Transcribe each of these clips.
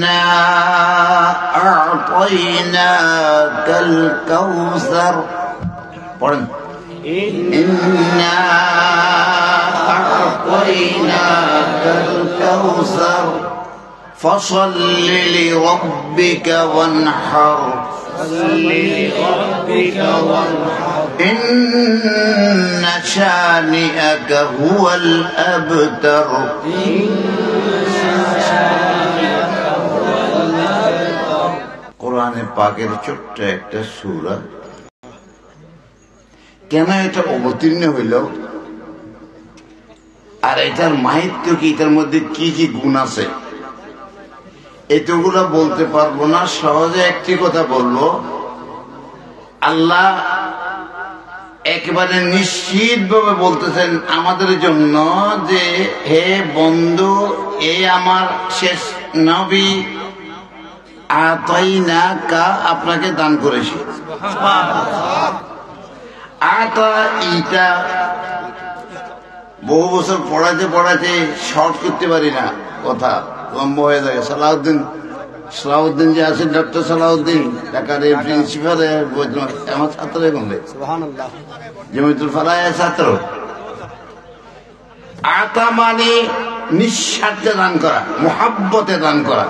إنا أعطيناك الكوثر إنا أعطيناك الكوثر فصل لربك وانحر إن شانئك هو الأبتر কোরআনে পাকের ছোট্ট একটা সূরা কেন এটা অবতীর্ণ হইল আর এটার মাহাত্ম্য কি, এটার মধ্যে কি কি গুণ আছে এতগুলো বলতে পারবো না, সহজে একটি কথা বলবো। আল্লাহ একেবারে নিশ্চিত ভাবে বলতেছেন আমাদের জন্য যে হে বন্ধু, এ আমার শেষ নবী, আতাইনাকা আপনাকে দান করেছি। আতা ইটা বহু বছর পড়াতে পড়াতে শর্ট করতে পারি না, কথা লম্বা হয়ে যায়। সালাউদ্দিন যে আছেন, ডক্টর সালাউদ্দিন ঢাকার প্রিন্সিপাল, আমার ছাত্র বলবে জমিতুল ফালায় ছাত্র। আতা মানে নিঃস্বার্থে দান করা, মুহাব্বতে দান করা।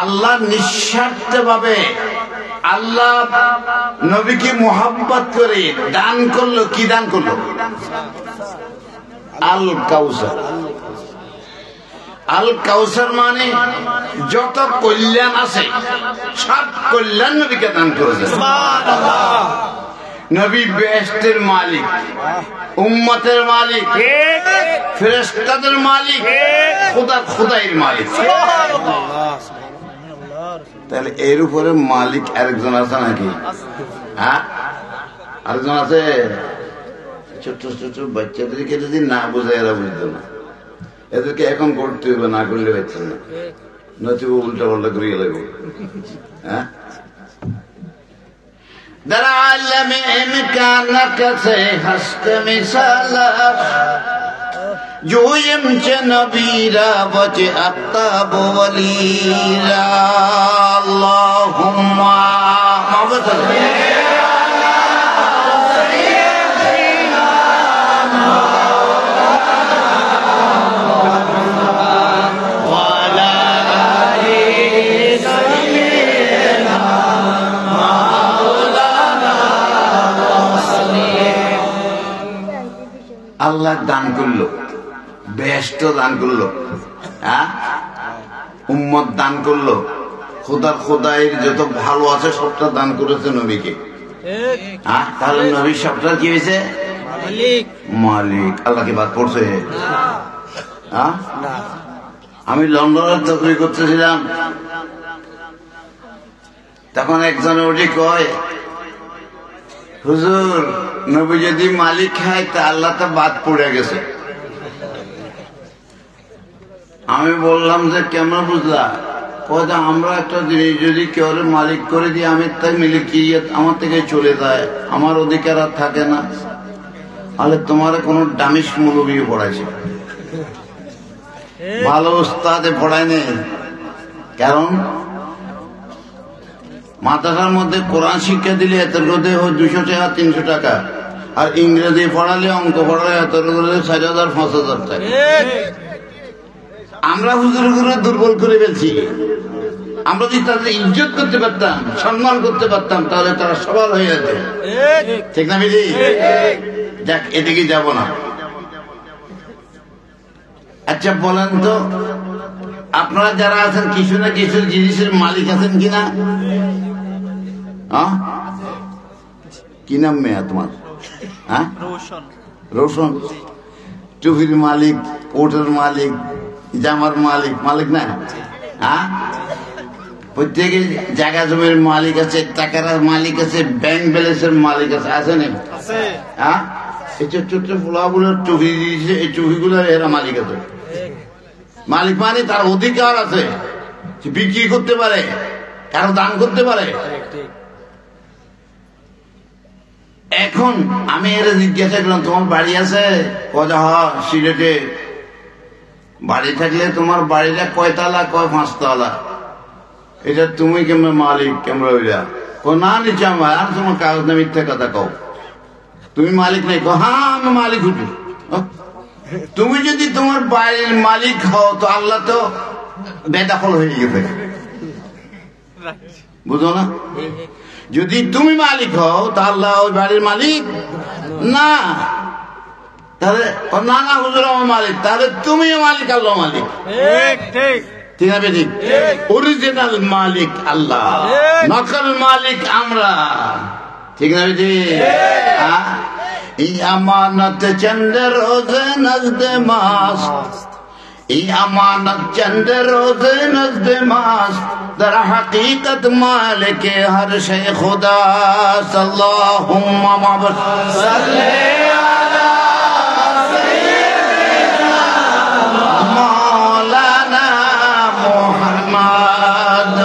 আল্লাহ নিঃস্বার্থ ভাবে আল্লাহ নবীকে মুহাব্বত করে দান করলো। কি দান করলো? আল কাউসার। আল কাউসার মানে যত কল্যাণ আছে সব কল্যাণ নবীকে দান করেছে। নবী বেহেশতের মালিক, উম্মতের মালিক, ফেরেশতাদের মালিক, খোদাইর মালিক। তাহলে এর উপরে মালিক আরেকজন আছে নাকি? হ্যাঁ, আরেকজন আছে। ছোট ছোট বাচ্চাদেরকে যদি না বোঝায় এরা বুঝতো না, এদেরকে এখন করতে হবে, না করলে হচ্ছে না, নতুন উল্টা পাল্টা করিয়ে লাগবে। হ্যাঁ, در عالم امکانک سے هست مثالش جویم چه نبی را وچه اقتاب ولی را اللهم محمد আল্লাহ দান করলো, বেহেশত দান করলো, হ্যাঁ, উম্মত দান করলো, খোদাইয়ের যত ভালো আছে সবটা দান করেছে নবীকে। হ্যাঁ, তাহলে নবী সবটা কি হয়েছে? মালিক। আল্লাহকে বাদ পড়ছে? হ্যাঁ, আমি লন্ডনের চাকরি করতেছিলাম, তখন একজন ওটি কয়, হুজুর নবী যদি মালিক খায় তা আল্লাহ তো বাদ পড়ে গেছে। আমি বললাম যে কেমন বুঝলা? আমরা একটা জিনিস যদি কেউ মালিক করে দিই, আমি তাই মিলিকিয়ত আমার থেকে চলে যায়, আমার অধিকার আর থাকে না। তাহলে তোমার কোন ডামিস মৌলবী পড়াইছে, ভালো উস্তাদে পড়ায় নেই। কারণ মাদ্রাসার মধ্যে কোরআন শিক্ষা দিলে এতের মধ্যে 200 টাকা 300 টাকা, আর ইংরেজি পড়ালে অঙ্ক পড়ালে এতের মধ্যে 4000 5000 টাকা। আমরা হুজুরগুলো দুর্বল করে ফেলছি। আমরা যদি তাদের ইজ্জত করতে পারতাম, সম্মান করতে পারতাম, তাহলে তারা সবার হয়ে যেত। ঠিক না বিধি? যাক, এদিকে যাব না। আচ্ছা বলেন তো, আপনারা যারা আছেন কিছু না কিছু জিনিসের মালিক আছেন কিনা? কি নাম মেয়া তোমার? হ্যাঁ, রোশন। টুপির মালিক, কোটের মালিক, জামার মালিক, মালিক না? হ্যাঁ, প্রত্যেকে জায়গা জমির মালিক আছে, টাকার মালিক আছে, ব্যাংক ব্যালেন্সের মালিক আছে, আছে না? হ্যাঁ, এই ছোট ছোট ফুলাগুলোর টুপি দিয়েছে, এই টুপিগুলোর এরা মালিক আছে। মালিক মানে তার অধিকার আছে, বিক্রি করতে পারে, কারো দান করতে পারে। এখন আমি এর জিজ্ঞাসা করলাম, তোমার বাড়ি আছে? কথা সিলেটে। বাড়ি থাকলে তোমার বাড়িটা কয়তলা কয় পাঁচতলা, এটা তুমি কেমন মালিক কেমন হইলা? না নিচে আমার, আর তোমার কাগজ না মিথ্যা কথা কও, তুমি মালিক নাই? হ্যাঁ আমি মালিক হচ্ছি। তুমি যদি তোমার বাড়ির মালিক হও তো আল্লাহ তো বেদখল হয়ে গেছে, বুঝো না? যদি তুমি মালিক হও তা আল্লাহ ওই বাড়ির মালিক না, তাহলে না না হুজুর আমার মালিক, তাহলে তুমিও মালিক, আল্লাহ মালিক। ঠিক আছে, ঠিক। অরিজিনাল মালিক আল্লাহ, নকল মালিক আমরা। ঠিক না? এই আমানত চন্দ্র রোজে নজদে মাস, এই আমানত চন্দ্র রোজে নজদে মাস, در حقیقت مالک ہر شے خدا اللہم صلی علی سیدنا مولانا محمد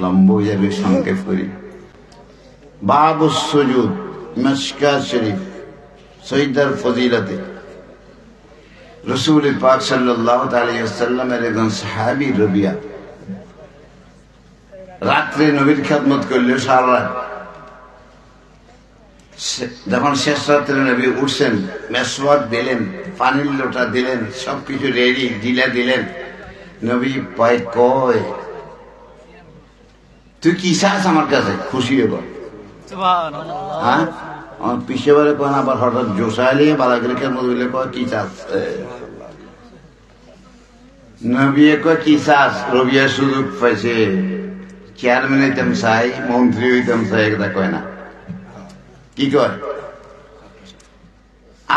লম্ব যাবে সংক্ষেপ করি। বাবুস সুজুদ, মিশকাত শরীফ, সৈয়দার ফজিলতে রাসূল পাক সাল্লাল্লাহু আলাইহি ওয়াসাল্লামের একজন সাহাবী রবিয়া রাত্রে নবীর খেদমত করল সারা রাত। যখন শেষ রাত্রে নবী উঠছেন, মেসওয়াক দিলেন, পানির লোটা দিলেন, সবকিছু রেডি ঢিলা দিলেন। নবী পায় কয়, তুই কি চাস আমার কাছে? খুশি হবো। হ্যাঁ, আমার পিছিয়ে বারে কয় না, আবার হঠাৎ জোসাইলে বালাগিরিকের মধ্যে কয় কি চাস? নবী কয় কি চাস? রবিয়া সুযোগ পাইছে, চেয়ারম্যান হইতাম চাই, মন্ত্রী হইতাম চাই, একটা কয় না। কি কয়?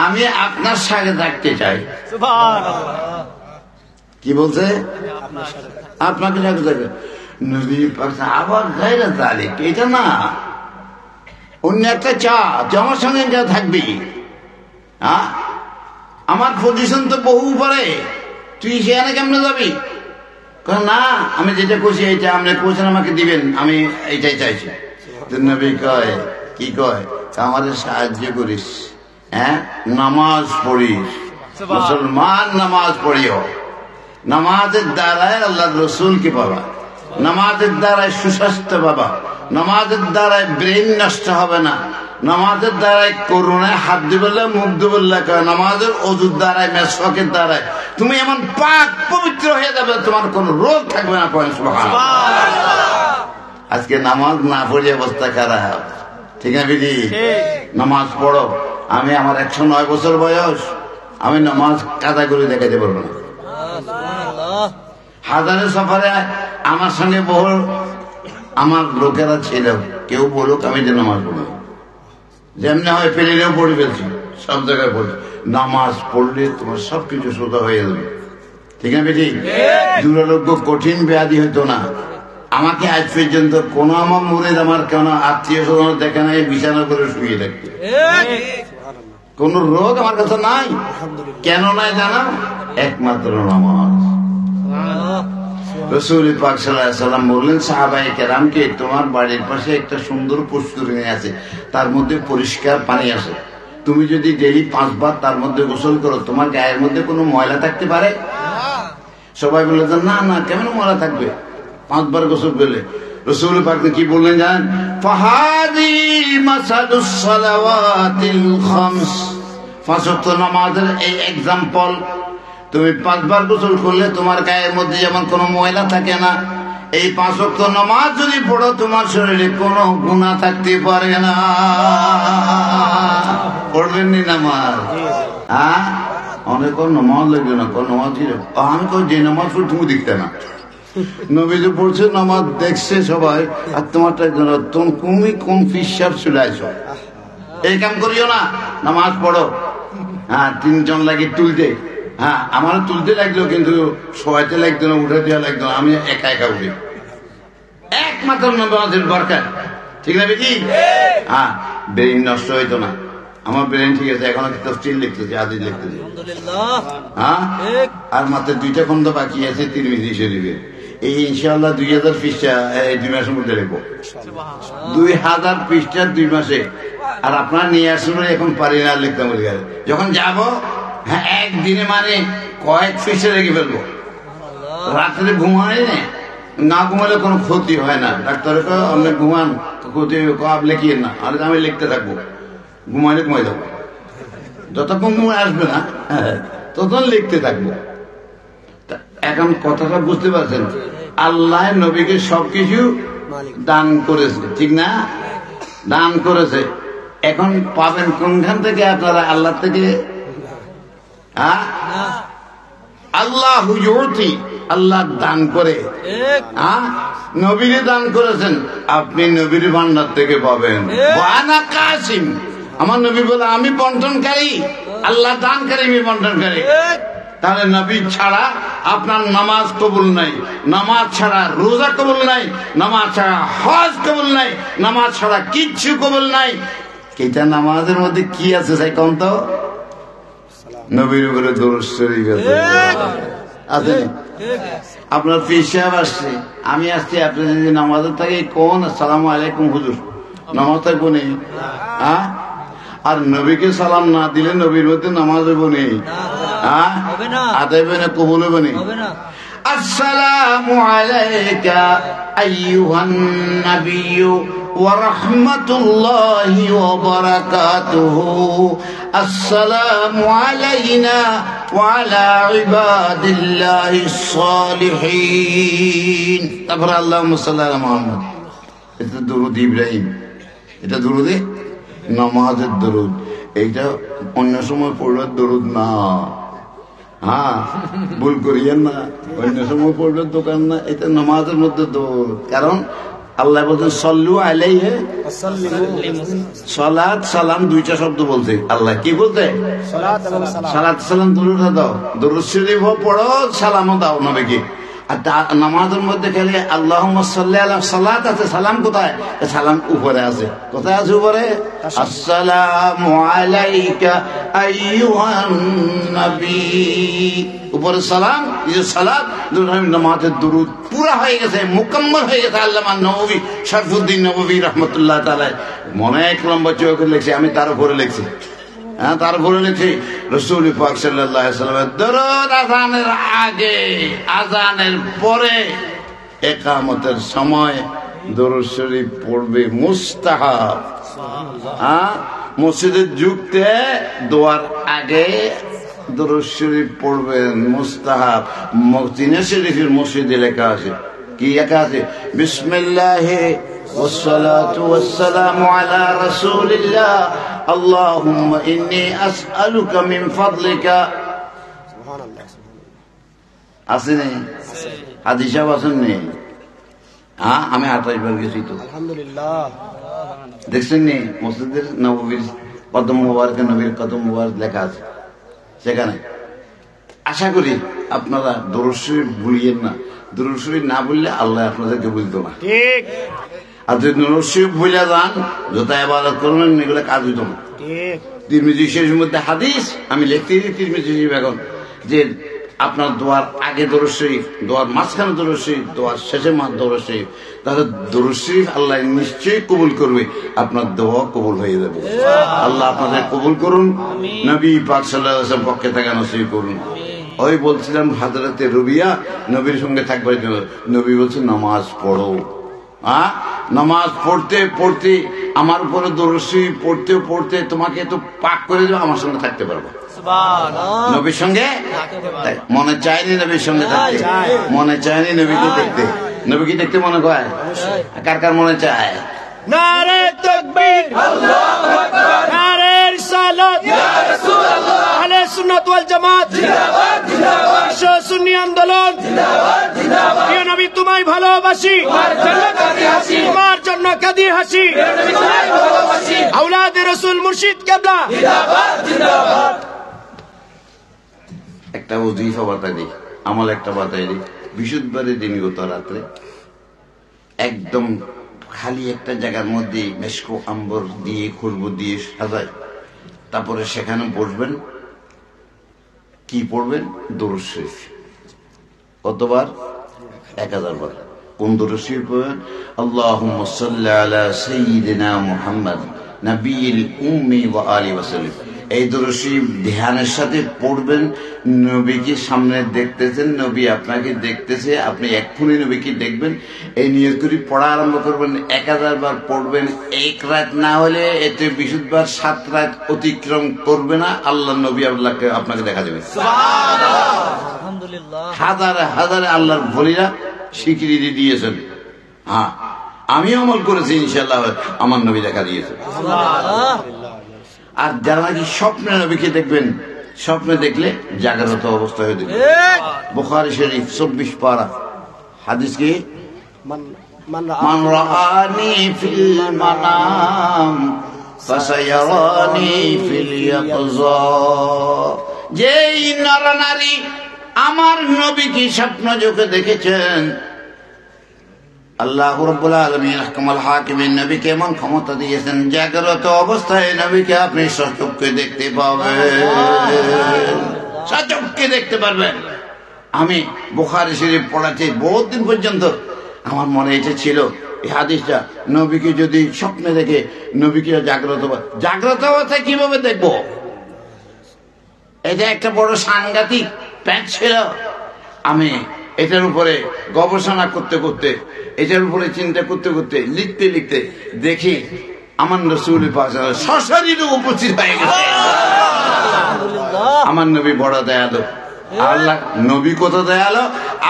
আমি আপনার সাথে থাকতে চাই। কি বলছে? আপনাকে সাথে থাকতে। নবী আবার গায়রা যালিক, এটা না, অন্য একটা চা, তুই আমার সঙ্গে যা থাকবি। হ্যাঁ, আমার পজিশন তো বহু উপরে, তুই সেখানে কেমনে যাবি? না, আমি যেটা করছি এইটা আপনি কোচেন আমাকে দিবেন, আমি এইটাই চাইছি। নবী কয়, কি কয়? আমাদের সাহায্য করিস, হ্যাঁ, নামাজ পড়িস, মুসলমান নামাজ পড়িও। নামাজের দ্বারায় আল্লাহ রসুলকে পাবা, নামাজের দ্বারায় সুস্বাস্থ্য পাবা, নামাজের দ্বারায় ব্রেন নষ্ট হবে না, নামাজের দ্বারায় করুণায় হাত দিবল্লা মুখ দিবল্লা কয়, নামাজের অজুর দ্বারায় মেসওয়াকের দ্বারায় তুমি এমন পাক পবিত্র হয়ে যাবে, তোমার কোন রোগ থাকবে না। আজকে নামাজ না পড়ে অবস্থা খারাপ। ঠিক আছে বিধি, নামাজ পড়ো। আমি আমার 109 বছর বয়স, আমি নামাজ কাজা করে দেখাতে পারবো না। হাজারে সফরে আমার সঙ্গে বহু আমার লোকেরা ছিল, কেউ বলুক আমি যে নামাজ পড়ি, যেমনি হয় প্লেনেও পড়ে ফেলছি, সব জায়গায় পড়ি। নামাজ পড়লে তোমার সবকিছু সোজা হয়ে যাবে। ঠিক আছে ঠিক। দুরারোগ্য কঠিন ব্যাধি হইতো না। আমাকে আজ পর্যন্ত কোন আমার মনে আমার কেন আত্মীয় স্বজন দেখে নাই, বিছানা করে শুয়ে থাকতে, কোন রোগ আমার কাছে নাই। কেন নাই জানা? একমাত্র নামাজ। রাসূল পাক সাল্লাল্লাহু আলাইহি ওয়াসাল্লাম বললেন সাহাবায়ে কেরামকে, তোমার বাড়ির পাশে একটা সুন্দর পুষ্করিণী আছে, তার মধ্যে পরিষ্কার পানি আছে, তুমি যদি ডেইলি 5 বার তার মধ্যে গোসল করো, তোমার গায়ের মধ্যে কোনো ময়লা থাকতে পারে? সবাই বললেন না না, কেমন ময়লা থাকবে 5 বার গোসল করলে? রাসূল পাক কি বললেন জানেন? ফাহাদি মাসালুস সালাওয়াতিল খামস, 5 ওয়াক্ত নামাজের এই एग्जांपल। তুমি 5 বার গোসল করলে তোমার গায়ের মধ্যে যেমন কোনো ময়লা থাকে না, এই 5 ওয়াক্ত নামাজ যদি পড়ো তোমার শরীরে কোনো গুনাহ থাকতে পারে না। পড়বেন নি নামাজ? হ্যাঁ, অনেক নামাজ লাগবে না, কোন নামাজ ছিল আমি কই যে নামাজ পড়ে তুমি দেখতে না, নবীজি পড়ছে নামাজ দেখছে সবাই, আর তোমারটা তুমি কোন ফিসাব চলে আসো, এই কাম করিও না, নামাজ পড়ো। হ্যাঁ, 3 জন লাগে তুলতে, হ্যাঁ আমারও তুলতে লাগলো, কিন্তু সবাইতে লাগতো না, উঠে দেওয়া লাগতো না, আমি একা একা উঠি, একমাত্র নামাজের দরকার। ঠিক না বেটি? হ্যাঁ, ব্রেন নষ্ট হইতো না। আমার ব্রেন ঠিক আছে, এখনো তাফসীর লিখতেছি, হাদিস লিখতেছি। হ্যাঁ, আর মাত্র 2টা খন্ড বাকি আছে তিরমিজি শরীফের, এই ইনশাআল্লাহ 2000 পৃষ্ঠা এই 2 মাসের মধ্যে লিখবো। 2000 পৃষ্ঠা 2 মাসে। আর আপনারা নিয়ে আসুন, এখন পারি না লিখতে বলি। যখন যাব, হ্যাঁ, একদিনে মানে কয়েক পৃষ্ঠা রেখে ফেলবো। রাত্রে ঘুমাই না, ঘুমালে কোনো ক্ষতি হয় না। ডাক্তারে অনেক ঘুমান ক্ষতি আপ লিখিয়ে না, আর আমি লিখতে থাকবো। ঘুমাইলে ঘুমাই যাবো, যতক্ষণ ঘুমাই আসবে না ততক্ষণ লিখতে থাকবো। এখন কথাটা বুঝতে পারছেন? আল্লাহ নবীকে সবকিছু দান করেছে, ঠিক না? দান করেছে। এখন পাবেন কোনখান থেকে আপনারা? আল্লাহ থেকে। আল্লাহ হুজুরতি, আল্লাহ দান করে। নবীরে দান করেছেন, আপনি নবীর ভান্ডার থেকে পাবেন। ওয়ানা কাসিম, আমার নবী বলে আমি বন্টনকারী, আল্লাহ দানকারী, আমি বন্টনকারী। তাহলে নবী ছাড়া আপনার নামাজ কবুল নাই, নামাজ ছাড়া রোজা কবুল নাই, নামাজ ছাড়া হজ কবুল নাই, নামাজ ছাড়া কিচ্ছু কবুল নাই। এটা নামাজের মধ্যে কি আছে সাই কম তো? নবীর উপরে দরুদ শরীফ আছে। আপনার পীর সাহেব আসছে, আমি আসছি, আপনি যদি নামাজের থাকে কোন আসসালামু আলাইকুম হুজুর, নামাজ থাকবো নেই। হ্যাঁ, আর নবীকে সালাম না দিলে নবীর মধ্যে নামাজ হইব নেই। হ্যাঁ, আদায় হবে না, কবুল হবে না। আসসালামু আলাইকা আইয়ুহান নাবিয়্যু ওয়া রাহমাতুল্লাহি ওয়া বারাকাতুহু। আসসালামু আলাইনা ওয়া আলা ইবাদিল্লাহিস সালিহিন। তারপর আল্লাহুম্মা সাল্লি আলা মুহাম্মদ। এটা দুরূদ ইব্রাহিম, এটা দুরূদে নামাজের দরুদ। এইটা অন্য সময় পড়লে দরুদ না। হ্যাঁ, ভুল করিয়েন না, অন্য সময় পড়লে দোকান না, এটা নামাজের মধ্যে দরুদ। কারণ আল্লাহ বলছেন সল্লু আলাইহি, সালাত সালাম দুইটা শব্দ বলছে আল্লাহ। কি বলতে? সালাত সালাম দরুদ দাও, দরুদ শরীফ পড়ো, সালামও দাও নবীকে। আর নামাজের মধ্যে খেলে আল্লাহুম্মা সাল্লি আলা, সালাত আছে, সালাম কোথায়? সালাম উপরে আছে। কোথায় আছে উপরে? আসসালামু আলাইকা আইয়ুহান নবী। উপরে সালাম, এই যে সালাত, নামাজের দুরূদ পুরা হয়ে গেছে, মুকাম্মল হয়ে গেছে। আল্লামা নববী শরফুদ্দীন নববী রাহমাতুল্লাহ তাআলা অনেক লম্বা চৌকে লিখছে, আমি তার উপরে লিখছি। হ্যাঁ, তারপরে লিখি রাসূল পাক সাল্লাল্লাহু আলাইহি ওয়াসাল্লামের দরুদ আযানের আগে, আযানের পরে, ইকামতের সময় দরুদ শরীফ পড়বে মুস্তাহাব। হ্যাঁ, মসজিদে ঢুকতে দোয়ার আগে দরুদ শরীফ পড়বেন, মুস্তাহাব। মদিনা শরীফের মসজিদে লেখা আছে, কি লেখা আছে? বিসমিল্লাহি والصلاة والسلام على رسول الله اللهم إني أسألك من فضلك। আসেনি হাদিস আসেননি? হ্যাঁ, আমি 28 বার গেছি তো, আলহামদুলিল্লাহ। দেখছেন নি মসজিদের নববীর কদম মুবারক, নবীর কদম মুবারক লেখা আছে সেখানে। আশা করি আপনারা দরুদ শরীফ ভুলিয়েন না। দরুদ শরীফ না বললে আল্লাহ আপনাদেরকে বলতো না, ঠিক? আর যদি দরুদ শরীফ বলে যান, যত ইবাদত করবেন এগুলো কাজ হইতো না। তিরমিজি শরীফের মধ্যে হাদিস, আমি লিখতে দিই তিরমিজি শরীফ এখন, যে আপনার দোয়ার আগে দরুদ শরীফ, দোয়ার মাঝখানে দরুদ শরীফ, দোয়ার শেষে দরুদ শরীফ। তাহলে দরুদ শরীফ আল্লাহ নিশ্চয়ই কবুল করবে, আপনার দোয়া কবুল হয়ে যাবে। আল্লাহ আপনাদের কবুল করুন, নবী পাক সাল্লাল্লাহু আলাইহি ওয়াসাল্লাম পক্ষে থেকে নসিব করুন। ওই বলছিলাম হযরতে রুবিয়া নবীর সঙ্গে থাকবে, নবী বলছে নামাজ পড়ো। হ্যাঁ, নামাজ পড়তে পড়তে আমার উপরে দরুদ শরীফ পড়তে পড়তে তোমাকে তো পাক করে দেবে, আমার সঙ্গে থাকতে পারবো। নবীর সঙ্গে মনে চায়নি, নবীর সঙ্গে থাকতে মনে চায়নি, নবীকে দেখতে, নবীকে দেখতে মনে হয়। কার কার মনে চায়? নারে তাকবীর, আল্লাহু আকবার, নারে রিসালাত, ইয়া রাসূলুল্লাহ, আহলে সুন্নাত ওয়াল জামাত জিন্দাবাদ, জিন্দাবাদ, সুন্নি আন্দোলন জিন্দাবাদ, জিন্দাবাদ। প্রিয় নবী তোমায় ভালোবাসি, তোমার জন্য কাঁদি হাসি, তোমার জন্য কাঁদি হাসি, প্রিয় নবী তোমায় ভালোবাসি। আওলাদে রাসূল মুর্শিদ কিবলা জিন্দাবাদ, জিন্দাবাদ। একটা ওজিফা বাতাই দিই, আমল একটা বাতাই দিই। বৃহস্পতিবারের দিন গত রাত্রে একদম খালি একটা জায়গার মধ্যে মেশকো আম্বর দিয়ে, খুরবু দিয়ে সাজায়, তারপরে সেখানে বসবেন। কি পড়বেন? দরুদ শরীফ। কতবার? 1000 বার। কোন দরুদ শরীফ পড়বেন? আল্লাহুম্মা সাল্লি আলা সাইয়্যিদিনা মুহাম্মদ নবিয়্যিল উম্মি ওয়া আলিহি ওয়া সাল্লাম। এই দরুদ শরীফ ধ্যানের সাথে পড়বেন। নবীকে সামনে দেখতেছেন, নবী আপনাকে দেখতেছে, আপনি এক্ষুনি নবীকে দেখবেন। এই নিয়ত করে পড়া আরম্ভ করবেন। 1000 বার পড়বেন। এক রাত না হলে এতে বিশুদ্ধবার 7 রাত অতিক্রম করবে না, আল্লাহ নবী আপনাকে দেখা যাবে। হাজারে হাজারে আল্লাহর বলিরা স্বীকৃতি দিয়েছেন। হ্যাঁ, আমি আমল করেছি, ইনশাআল্লাহ আমার নবী দেখা দিয়েছে। আর যারা নাকি স্বপ্নে নবীকে দেখবেন, স্বপ্নে দেখলে জাগ্রত অবস্থা হয়ে দেখবেন। বুখারী শরীফ 24 পারা হাদিস কি, মান রাআনি ফিল মানাম ফাসায়ারানি ফিল ইয়াকযা। যেই নরনারী আমার নবীকে স্বপ্ন চোখে দেখেছেন, আল্লাহ রাব্বুল আলামিন আহকামুল হাকিমিন নবীকে এমন ক্ষমতা দিয়েছেন, জাগ্রত অবস্থায় নবীকে আপনি সচক্ষে দেখতে পাবেন, সচক্ষে দেখতে পারবেন। আমি বুখারী শরীফ পড়াচ্ছি বহুত দিন পর্যন্ত, আমার মনে এটা ছিল এই হাদিসটা, নবীকে যদি স্বপ্নে দেখে নবীকে জাগ্রত অবস্থায় কিভাবে দেখবো? এটা একটা বড় সাংঘাতিক প্যাচ ছিল। আমি এটার উপরে গবেষণা করতে করতে, এটার উপরে চিন্তা করতে করতে, লিখতে লিখতে দেখি আমার রাসূল পাক সশরীরে উপস্থিত হয়ে গেছে। আমার নবী বড় দয়ালু। আল্লাহ নবী কত দয়ালু,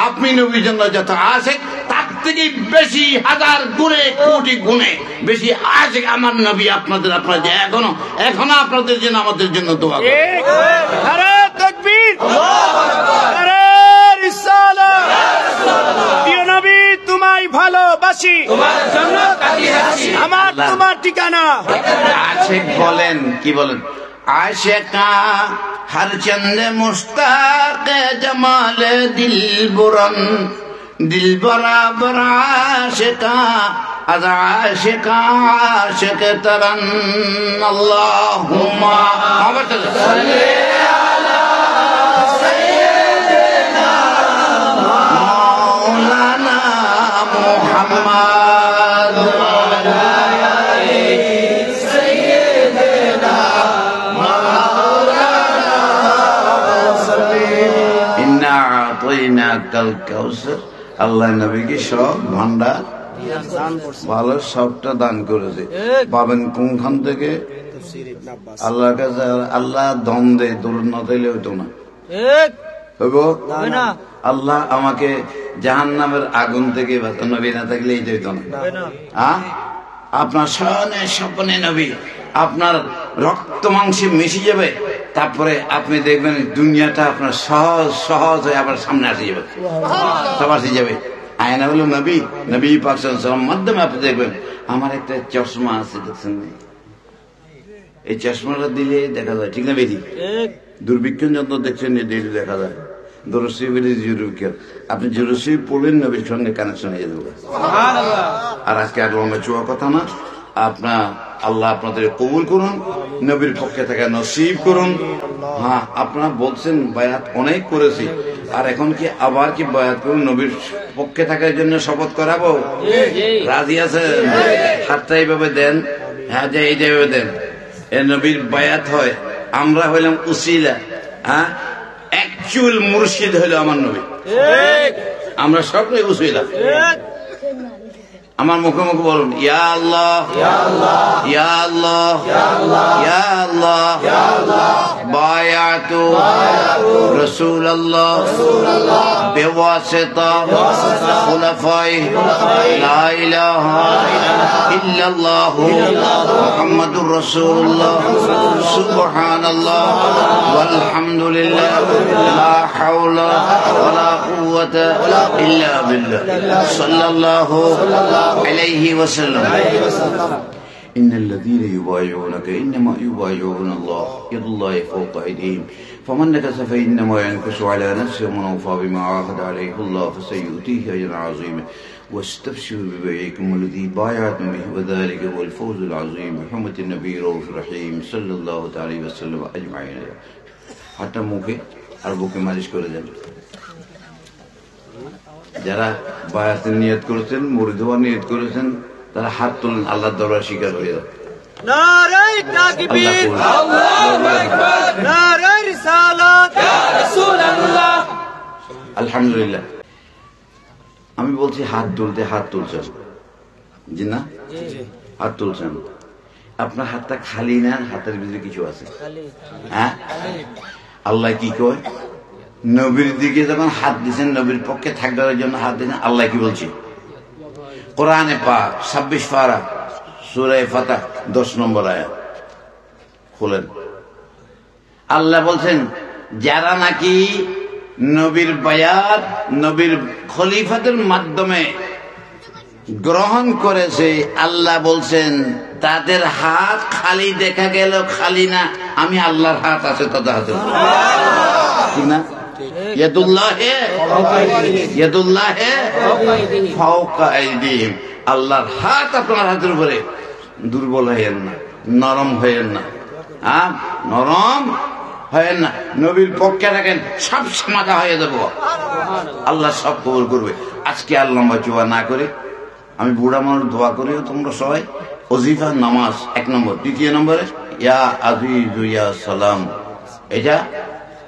আপনি নবীর জন্য যত আশিক তার থেকে বেশি হাজার গুণে কোটি গুণে বেশি আশিক আমার নবী আপনাদের। আপনারা যে এখনো আপনাদের জন্য আমাদের জন্য দোয়া করেন। নারে তাকবীর, নারে রিসালাত। প্রিয় নবী তোমায় ভালোবাসি, তোমার জন্য কাঁদিয়ে আছি, আমার তোমার ঠিকানা। আশিক বলেন, কি বলেন? आशिका हर चंद मुश्ताक जमाल दिल बुरन दिल बराबर आशिका अज आशिका आशिक तरन अल्लाहुम्मा सल्ली अला सय्यिदिना मौलाना मुहम्मद আল্লাহ নবীকে সব ভান্ডার ভালো সবটা দান করেছে। পাবেন কোনখান থেকে? আল্লাহর কাছে। আল্লাহ দম দেয়, দূর না দিলে হইতো না। আল্লাহ আমাকে জাহান্নামের আগুন থেকে নবী না থাকলে এই হইতো না। আপনার স্বয়নে স্বপ্নে নবী আপনার রক্ত মাংসে মিশে যাবে, তারপরে আপনি দেখবেন দুনিয়াটা আপনার সহজ সহজ হয়ে আবার সামনে আসে যাবে, সব আসে যাবে। আয়না হলো নবী, নবী পাক সাল্লাল্লাহু আলাইহি ওয়াসাল্লাম মাধ্যমে আপনি দেখবেন। আমার একটা চশমা আছে, দেখছেন? এই চশমাটা দিলে দেখা যায়, ঠিক না বেশি? দুর্ভিক্ষণ যন্ত্র দেখছেন, ডেলি দেখা যায়। দরুদ শরীফের জরুরি, আপনি দরুদ শরীফ পড়বেন, নবীর সঙ্গে কানেকশন হয়ে যাবে। আর আজকে আর লম্বা চুয়া কথা না, আপনার আল্লাহ আপনাদের কবুল করুন, নবীর পক্ষে থেকে নসিব করুন। হ্যাঁ, আপনারা বলছেন বায়াত অনেক করেছি, আর এখন কি আবার কি বায়াত করুন? নবীর পক্ষে থাকার জন্য শপথ করাবো? রাজি আছেন? হাতটা এইভাবে দেন। হ্যাঁ, যে এইভাবে দেন, এ নবীর বায়াত হয়। আমরা হইলাম উসিলা, হ্যাঁ, অ্যাকচুয়াল মুর্শিদ হইল আমার নবী। আমরা সবটাই উসিলা। আমার মুখে মুখে বলুন, ইয়া আল্লাহ, ইয়া আল্লাহ, ইয়া আল্লাহ, ইয়া আল্লাহ, ইয়া আল্লাহ, বায়াতু রাসূলুল্লাহ বিওয়াসিতা খুলাফায়ে লা ইলাহা ইল্লাল্লাহ মুহাম্মাদুর রাসূলুল্লাহ সুবহানাল্লাহ ওয়াল হামদুলিল্লাহ লা হাওলা ওয়ালা কুওয়াতা ইল্লা বিল্লাহ সাল্লাল্লাহু عليه وسلم إن الذين يبايعونك إنما يبايعون الله يد الله فوق أيديهم فمن نكث فإنما ينكث على نفسه ومن أوفى بما عاهد عليه الله فسيؤتيه أجرا عظيما واستبشروا ببيعكم الذي بايعتم به وذلك هو الفوز العظيم بحرمة النبي الرؤوف الرحيم صلى الله عليه وسلم أجمعين حتى মুখে আর বুকে মালিশ করে দেন। যারা বায়াতের নিয়ত করেছেন, মুরিদ হওয়ার নিয়ত করেছেন, তারা হাত তুলেন, আল্লাহর দরবারে স্বীকার হয়ে যাবে। নারায়ে তাকবীর, আল্লাহু আকবার, নারায়ে রিসালাত, ইয়া রাসূলুল্লাহ। আলহামদুলিল্লাহ। আমি বলছি হাত তুলতে, হাত তুলছেন জি না? হাত তুলছেন। আপনার হাতটা খালি না, হাতের ভিতরে কিছু আছে? হ্যাঁ, আল্লাহ কি কয়? নবীর দিকে যখন হাত দিচ্ছেন, নবীর পক্ষে থাকবার জন্য হাত দিচ্ছেন, আল্লাহ কি বলছে? কোরআনে পাক 26 পারা সূরা ফাতিহা 10 নম্বর আয়াত খুলেন। আল্লাহ বলছেন, যারা নাকি নবীর বায়াত, নবীর খলিফাতের মাধ্যমে গ্রহণ করেছে, আল্লাহ বলছেন তাদের হাত খালি দেখা গেল, খালি না, আমি আল্লাহর হাত আছে তাদের হাতে, ঠিক না? আল্লাহর হাত আপনার হাতের উপরে। দুর্বল হইয়েন না, নরম হইয়েন না, নরম হইয়েন না, নবীর পক্ষে রাখেন, সব সমাধা হয়ে যাব, আল্লাহ সব কবুল করবে। আজকে আর লম্বা চুয়া না করে আমি বুড়া মানুষ দোয়া করিও তোমরা সবাই। ওজিফা নামাজ 1 নম্বর। 2 নম্বরে ইয়া আজিজু ইয়া সালাম, এটা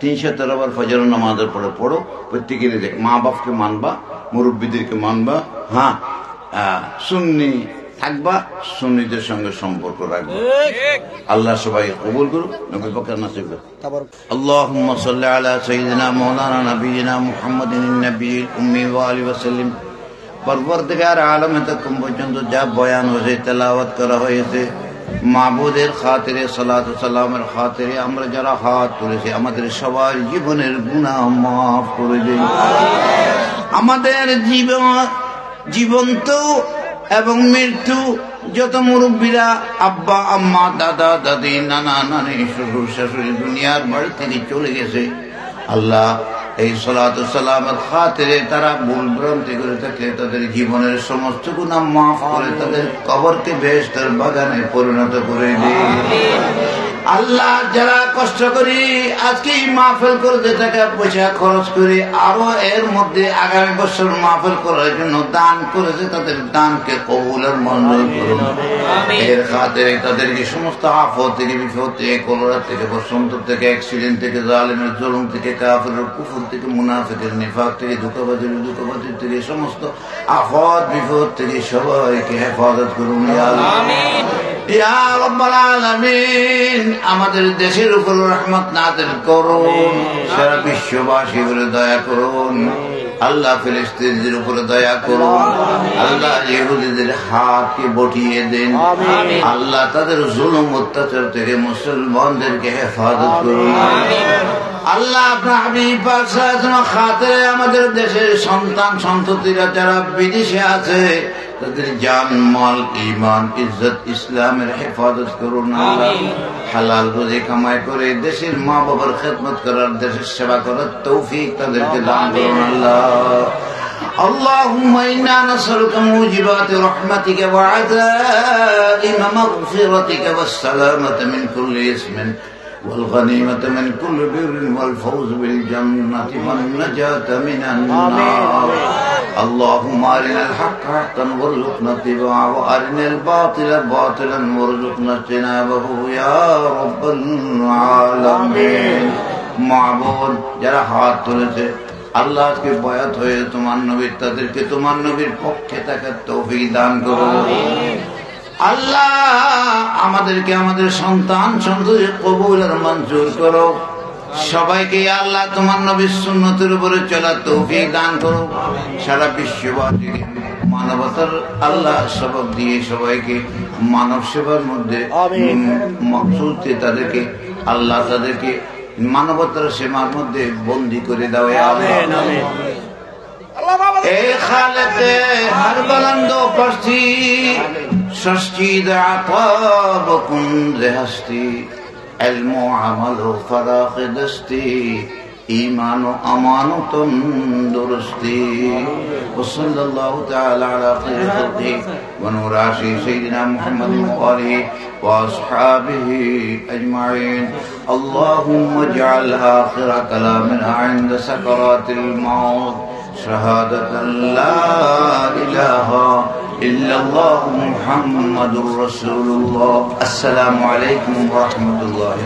313 বার ফজর নামাজের পরে পড়ো। প্রত্যেকের মা বাপকে মানবা, মুরব্বীদেরকে মানবা, হ্যাঁ সুন্নি থাকবা, সুন্নিদের সঙ্গে সম্পর্ক রাখবা। আল্লাহ সবাই কবুল করুক, নবীর পক্ষে নাসিব করুক। আল্লাহুম্মা সাল্লি আলা সাইয়্যিদিনা মাওলানা নবিয়িনা মুহাম্মাদিন নবিয়্যিল উম্মি ওয়া আলিহি ওয়া সাল্লাম। পরবর্তীকার আলম এতক্ষণ পর্যন্ত যা বয়ান হয়েছে, তেলাওয়াত করা হয়েছে, মাবুদের খাতিরে, সালাত ও সালামের খাতিরে আমরা যারা হাত তুলেছি, আমাদের সবার জীবনের গুনাহ মাফ করে দিন। আমাদের জীবন্ত এবং মৃত্যু যত মুরব্বীরা, আব্বা আম্মা, দাদা দাদি, নানা নানি, শ্বশুর শাশুড়ি দুনিয়ার বাড়ি থেকে চলে গেছে, আল্লাহ এই সালাত ও সালামের খাতিরে তারা ভুল ভ্রান্তি করে থাকলে তাদের জীবনের সমস্ত গুনাহ মাফ করে তাদের কবরকে বেহেশতের বাগানে পরিণত করে দিন। আল্লাহ যারা কষ্ট করি আজকে মাহফিল করতে টাকা পয়সা খরচ করে আরো এর মধ্যে আগামী বছর মাহফিল করার জন্য দান করেছে, তাদের দানকে কবুলের মঞ্জুর করুন। এর খাতিরে তাদেরকে সমস্ত আফত থেকে, বিপদ থেকে, কলরা থেকে, বসন্ত থেকে, অ্যাক্সিডেন্ট থেকে, জালিমের জুলুম থেকে, কাফিরের কুফর থেকে, মুনাফিকের নিফাক থেকে, ধোঁকাবাজির থেকে, সমস্ত আফত বিপদ থেকে সবাইকে হেফাজত করুন। ইয়া রাব্বাল আলামিন, আমাদের দেশের উপর রহমত নাযিল করুন, সারা বিশ্ববাসীর উপরে দয়া করুন। আল্লাহ ফিলিস্তিনিদের উপরে দয়া করুন। আল্লাহ ইহুদিদের হাতকে বটিয়ে দেন। আল্লাহ তাদের জুলুম অত্যাচার থেকে মুসলমানদেরকে হেফাজত করুন। আল্লাহ আপনার হাবিব পাক সাল্লাল্লাহু আলাইহি ওয়াসাল্লাম খাতিরে আমাদের দেশের সন্তান সন্ততিরা যারা বিদেশে আছে তাদের জান মাল, ঈমান, ইজ্জত, ইসলামের হেফাজত করুন। আল্লাহ হালাল রুজি কামাই করে দেশের মা বাবার খেদমত করার, দেশের সেবা করার তৌফিক তাদেরকে দান করুন। আল্লাহ اللهم إنا نسألك موجبات رحمتك وعزائم مغفرتك والسلامة من كل اسم والغنيمة من كل بر والفوز بالجنة والنجاة من النار. اللهم أرنا الحق حقا وارزقنا اتباعه وأرنا الباطل باطلا وارزقنا اجتنابه يا رب العالمين. معبود যারা হাত তুলেছে আল্লাহ আজকে বয়াত হয়ে তোমার নবীর, তাদেরকে তোমার নবীর পক্ষে থাকার তৌফিক দান করো। আল্লাহ আমাদেরকে আমাদের সন্তান সন্ততি কবুল আর মঞ্জুর করো। সবাইকে আল্লাহ তোমার নবীর সুন্নতের উপরে চলার তৌফিক দান করো। সারা বিশ্ববাসীকে মানবতার আল্লাহ সবক দিয়ে সবাইকে মানব সেবার মধ্যে মকসুদ তাদেরকে আল্লাহ তাদেরকে মানবতার সেবার মধ্যে বন্দী করে দাও। اے خالق ہر بلند و پرستی سرشید عطا بکن ز ہستی علم و عمل و فراخ دستی ایمان و امان و تندرستی وصلی اللہ تعالی علی خیر خلقه ونور عرشه سیدنا محمد وآله واصحابه اجمعین. اللهم اجعل آخر کلامنا عند سکرات الموت শাহাদাতান লা ইলাহা ইল্লাল্লাহ মুহাম্মাদুর রাসূলুল্লাহ। আসসালামু আলাইকুম ওয়া রাহমাতুল্লাহি।